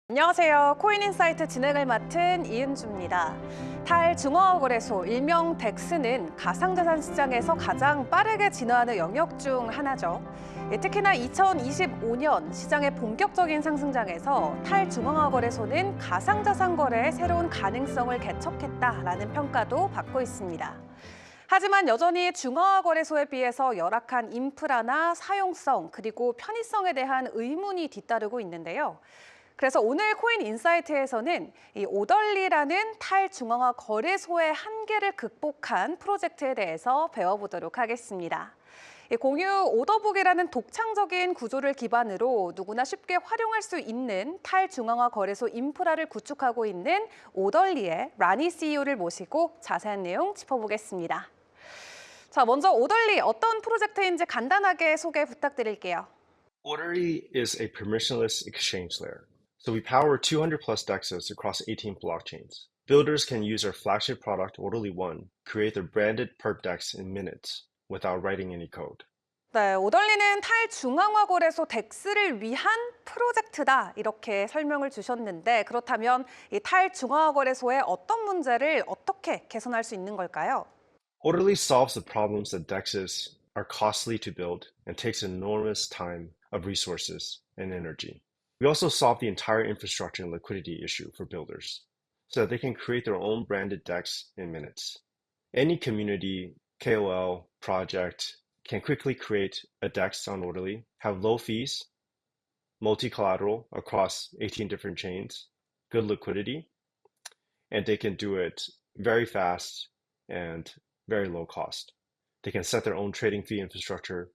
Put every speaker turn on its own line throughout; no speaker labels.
안녕하세요. 코인인사이트 진행을 맡은 이은주입니다. 탈중앙화 거래소, 일명 덱스는 가상자산 시장에서 가장 빠르게 진화하는 영역 중 하나죠. 특히나 2025년 시장의 본격적인 상승장에서 탈중앙화 거래소는 가상자산 거래의 새로운 가능성을 개척했다라는 평가도 받고 있습니다. 하지만 여전히 중앙화 거래소에 비해서 열악한 인프라나 사용성 그리고 편의성에 대한 의문이 뒤따르고 있는데요. 그래서 오늘 코인 인사이트에서는 이 오덜리라는 탈중앙화 거래소의 한계를 극복한 프로젝트에 대해서 배워보도록 하겠습니다. 공유 오더북이라는 독창적인 구조를 기반으로 누구나 쉽게 활용할 수 있는 탈중앙화 거래소 인프라를 구축하고 있는 오덜리의 라니 CEO를 모시고 자세한 내용 짚어보겠습니다. 자, 먼저 오덜리 어떤 프로젝트인지 간단하게 소개 부탁드릴게요.
Odelli is a permissionless exchange layer. So we power 200 plus DEXs across 18 blockchains. Builders can use our flagship product, Odelli One, create their branded perp DEX in minutes without writing any code.
네, 오덜리는 탈중앙화 거래소 덱스를 위한 프로젝트다 이렇게 설명을 주셨는데 그렇다면 이 탈중앙화 거래소의 어떤 문제를 어떻게 개선할 수 있는 걸까요?
Odelli solves the problems that DEXs are costly to build and takes enormous time of resources and energy. We also solve the entire infrastructure and liquidity issue for builders so that they can create their own branded DEX in minutes. Any community, KOL, project can quickly create a DEX on Odelli, have low fees, multi-collateral across 18 different chains, good liquidity, and they can do it very fast and very low cost. They can set their own trading fee infrastructure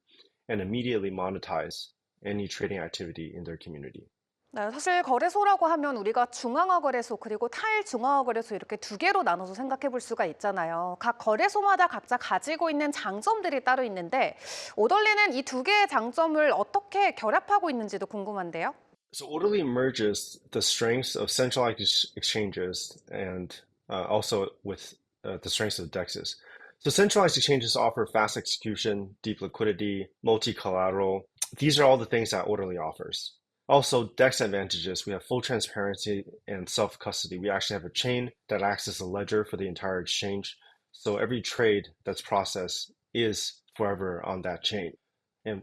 and immediately monetize any trading activity in their community.
네, 사실 거래소라고 하면 우리가 중앙화 거래소 그리고 탈중앙화 거래소 이렇게 두 개로 나눠서 생각해 볼 수가 있잖아요. 각 거래소마다 각자 가지고 있는 장점들이 따로 있는데 오덜리는 이 두 개의 장점을 어떻게 결합하고 있는지도 궁금한데요.
So Odelli merges the strengths of centralized exchanges and also with the strengths of DEXs. So centralized exchanges offer fast execution, deep liquidity, multi-collateral. These are all the things that Odelli offers. Also, DEX advantages, we have full transparency and self-custody. We actually have a chain that acts as a ledger for the entire exchange. So every trade that's processed is forever on that chain and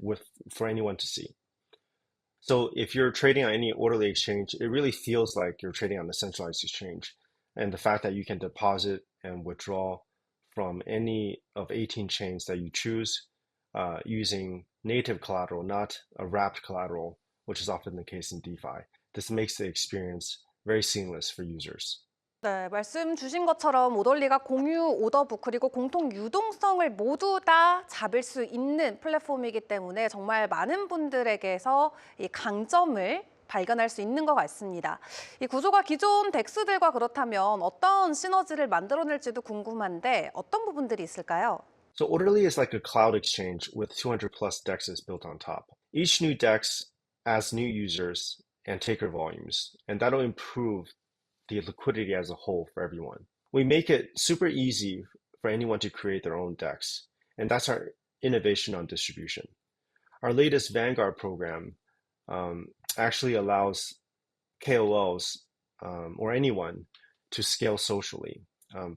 for anyone to see. So if you're trading on any orderly exchange, it really feels like you're trading on a centralized exchange. And the fact that you can deposit and withdraw from any of 18 chains that you choose using native collateral, not a wrapped collateral, which is often the case in DeFi. This makes the experience very seamless for users.
네, 말씀 주신 것처럼 오덜리가 공유 오더북 그리고 공통 유동성을 모두 다 잡을 수 있는 플랫폼이기 때문에 정말 많은 분들에게서 이 강점을 발견할 수 있는 것 같습니다. 이 구조가 기존 덱스들과 그렇다면 어떤 시너지를 만들어낼지도 궁금한데 어떤 부분들이 있을까요?
So Odelli is like a cloud exchange with 200 plus DEXs built on top. Each new DEX adds new users and taker volumes, and that'll improve the liquidity as a whole for everyone. We make it super easy for anyone to create their own DEX, and that's our innovation on distribution. Our latest Vanguard program actually allows KOLs or anyone to scale socially.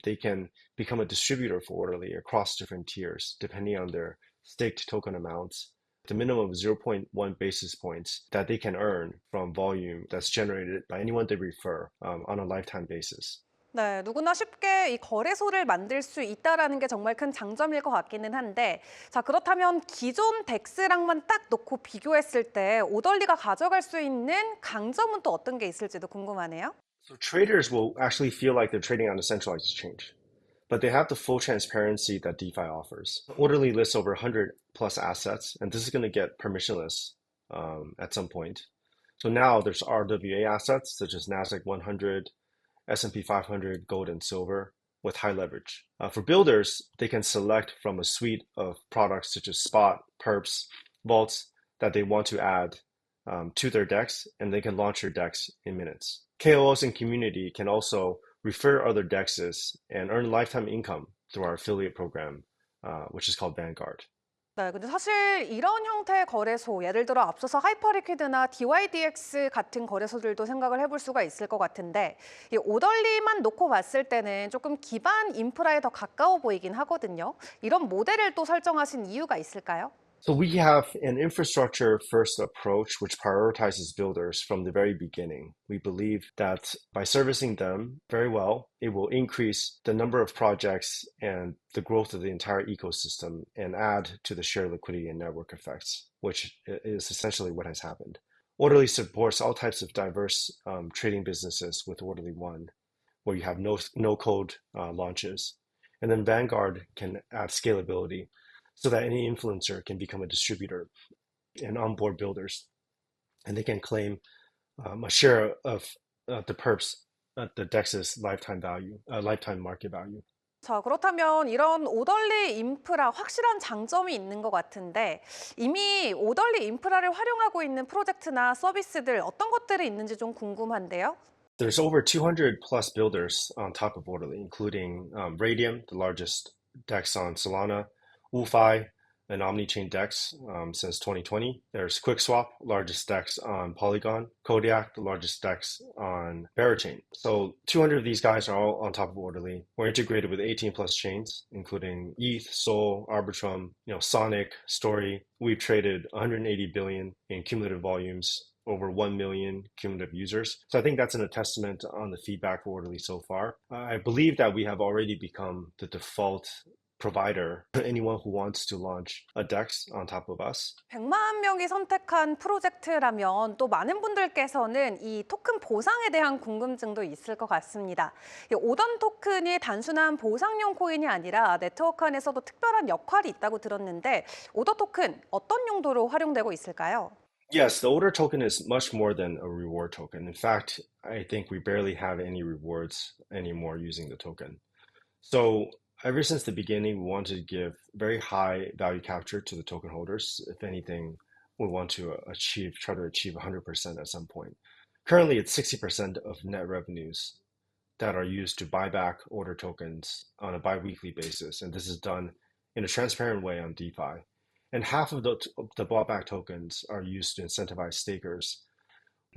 They can become a distributor for Odelli across different tiers, depending on their staked token amounts. The minimum of 0.1 basis points that they can earn from volume that's generated by anyone they refer on a lifetime basis.
네, 누구나 쉽게 이 거래소를 만들 수 있다는 게 정말 큰 장점일 것 같기는 한데 자 그렇다면 기존 덱스랑만 딱 놓고 비교했을 때 오덜리가 가져갈 수 있는 강점은 또 어떤 게 있을지도 궁금하네요.
So traders will actually feel like they're trading on a centralized exchange, but they have the full transparency that DeFi offers. Odelli lists over 100 plus assets, and this is going to get permissionless at some point. So now there's RWA assets such as NASDAQ 100, S&P 500, gold and silver with high leverage. For builders, they can select from a suite of products such as spot, perps, vaults that they want to add to their DEX, and they can launch their DEX in minutes. KOLs and community can also refer other DEXs and earn lifetime income through our affiliate program, which is called Vanguard.
네, 근데 사실 이런 형태의 거래소, 예를 들어 앞서서 하이퍼리퀴드나 DYDX 같은 거래소들도 생각을 해볼 수가 있을 것 같은데, 이 오덜리만 놓고 봤을 때는 조금 기반 인프라에 더 가까워 보이긴 하거든요. 이런 모델을 또 설정하신 이유가 있을까요?
So we have an infrastructure first approach which prioritizes builders from the very beginning. We believe that by servicing them very well, it will increase the number of projects and the growth of the entire ecosystem and add to the shared liquidity and network effects, which is essentially what has happened. Orderly supports all types of diverse trading businesses with Orderly One, where you have no code launches. And then Vanguard can add scalability so that any influencer can become a distributor and onboard builders, and they can claim a share of the perps, the DEX's lifetime market value.
자, 그렇다면 이런 오덜리 인프라 확실한 장점이 있는 것 같은데 이미 오덜리 인프라를 활용하고 있는 프로젝트나 서비스들 어떤 것들이 있는지 좀 궁금한데요.
There's over 200 plus builders on top of Orderly, including Raydium, the largest DEX on Solana, WooFi, an omni-chain DEX since 2020. There's QuickSwap, largest DEX on Polygon, Kodiak, the largest DEX on Berachain. So 200 of these guys are all on top of Orderly. We're integrated with 18 plus chains, including ETH, Sol, Arbitrum, Sonic, Story. We've traded 180 billion in cumulative volumes, over 1 million cumulative users. So I think that's a testament on the feedback for Orderly so far. I believe that we have already become the default provider for anyone who wants to launch a DEX on top of us.
100만 명이 선택한 프로젝트라면 또 많은 분들께서는 이 토큰 보상에 대한 궁금증도 있을 것 같습니다. 이 오던 토큰이 단순한 보상용 코인이 아니라 네트워크 안에서도 특별한 역할이 있다고 들었는데 오더 토큰 어떤 용도로 활용되고 있을까요?
Yes, the order token is much more than a reward token. In fact, I think we barely have any rewards anymore using the token. So ever since the beginning, we wanted to give very high value capture to the token holders. If anything, we want to try to achieve 100% at some point. Currently, it's 60% of net revenues that are used to buy back order tokens on a bi-weekly basis. And this is done in a transparent way on DeFi. And half of the bought back tokens are used to incentivize stakers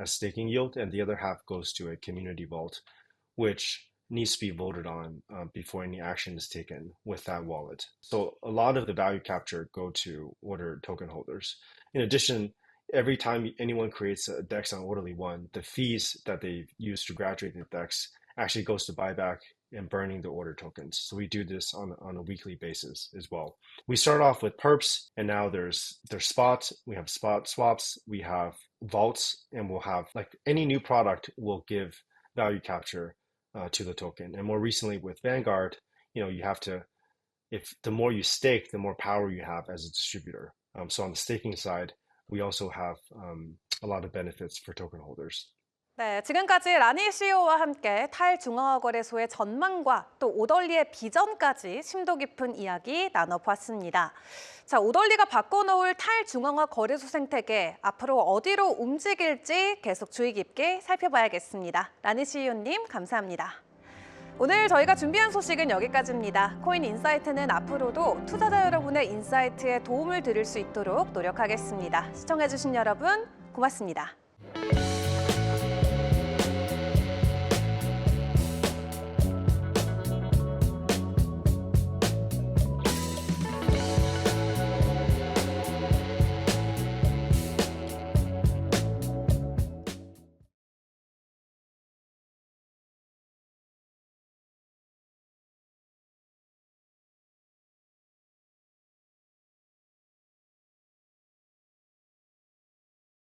as staking yield, and the other half goes to a community vault, which needs to be voted on before any action is taken with that wallet. So a lot of the value capture go to order token holders. In addition, every time anyone creates a DEX on Orderly One, the fees that they use to graduate the DEX actually goes to buyback and burning the order tokens. So we do this on a weekly basis as well. We start off with perps, and now there's spots. We have spot swaps. We have vaults, and we'll have like any new product will give value capture to the token. And more recently with Vanguard, you have to, if the more you stake, the more power you have as a distributor. So on the staking side, we also have a lot of benefits for token holders.
네, 지금까지 라니 CEO와 함께 탈중앙화 거래소의 전망과 또 오덜리의 비전까지 심도 깊은 이야기 나눠봤습니다. 자, 오덜리가 바꿔놓을 탈중앙화 거래소 생태계 앞으로 어디로 움직일지 계속 주의 깊게 살펴봐야겠습니다. 라니 CEO님 감사합니다. 오늘 저희가 준비한 소식은 여기까지입니다. 코인 인사이트는 앞으로도 투자자 여러분의 인사이트에 도움을 드릴 수 있도록 노력하겠습니다. 시청해주신 여러분 고맙습니다.